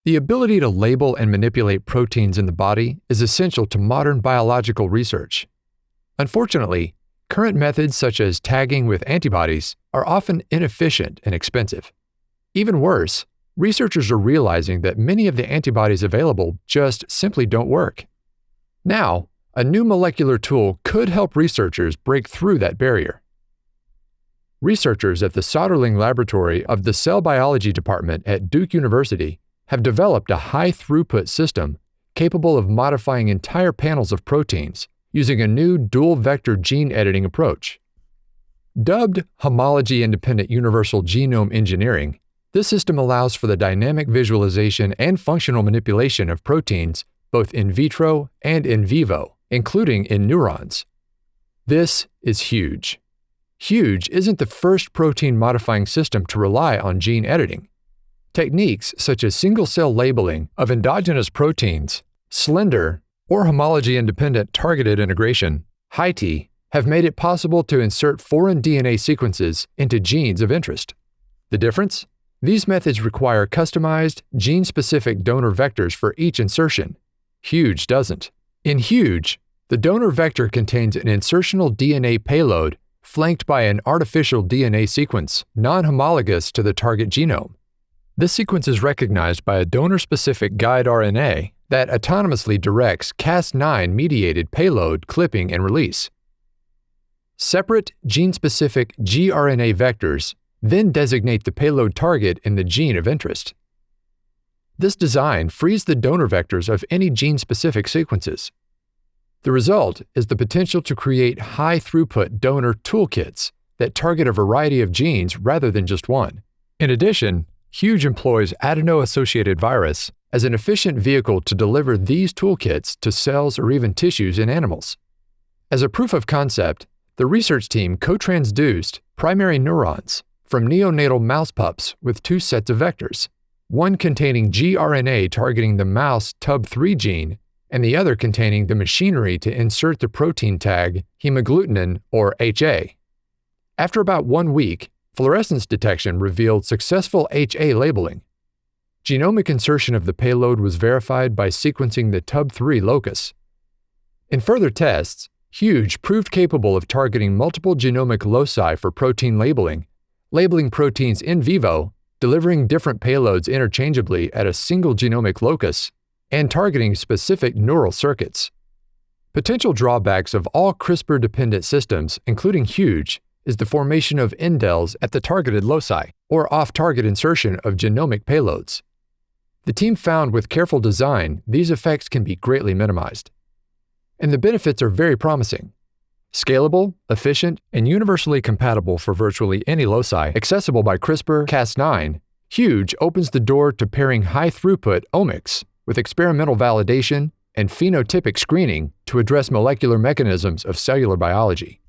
The ability to label and manipulate proteins in the body is essential to modern biological research. Unfortunately, current methods such as tagging with antibodies are often inefficient and expensive. Even worse, researchers are realizing that many of the antibodies available just simply don't work. Now, a new molecular tool could help researchers break through that barrier. Researchers at the Soderling Laboratory of the Cell Biology Department at Duke University have developed a high-throughput system capable of modifying entire panels of proteins using a new dual-vector gene editing approach. Dubbed Homology-Independent Universal Genome Engineering, this system allows for the dynamic visualization and functional manipulation of proteins both in vitro and in vivo, including in neurons. This is HiUGE. HiUGE isn't the first protein-modifying system to rely on gene editing. Techniques such as single-cell labeling of endogenous proteins, slender, or homology-independent targeted integration, HiT, have made it possible to insert foreign DNA sequences into genes of interest. The difference? These methods require customized, gene-specific donor vectors for each insertion. HiUGE doesn't. In HiUGE, the donor vector contains an insertional DNA payload flanked by an artificial DNA sequence non-homologous to the target genome. This sequence is recognized by a donor-specific guide RNA that autonomously directs Cas9-mediated payload clipping and release. Separate gene-specific gRNA vectors then designate the payload target in the gene of interest. This design frees the donor vectors of any gene-specific sequences. The result is the potential to create high-throughput donor toolkits that target a variety of genes rather than just one. In addition, HiUGE employs adeno-associated virus as an efficient vehicle to deliver these toolkits to cells or even tissues in animals. As a proof of concept, the research team co-transduced primary neurons from neonatal mouse pups with two sets of vectors, one containing gRNA targeting the mouse TUB3 gene and the other containing the machinery to insert the protein tag hemagglutinin or HA. After about 1 week, fluorescence detection revealed successful HA labeling. Genomic insertion of the payload was verified by sequencing the TUB3 locus. In further tests, HiUGE proved capable of targeting multiple genomic loci for protein labeling proteins in vivo, delivering different payloads interchangeably at a single genomic locus, and targeting specific neural circuits. Potential drawbacks of all CRISPR-dependent systems, including HiUGE, is the formation of indels at the targeted loci, or off-target insertion of genomic payloads. The team found with careful design, these effects can be greatly minimized. And the benefits are very promising. Scalable, efficient, and universally compatible for virtually any loci accessible by CRISPR-Cas9, HiUGE opens the door to pairing high-throughput omics with experimental validation and phenotypic screening to address molecular mechanisms of cellular biology.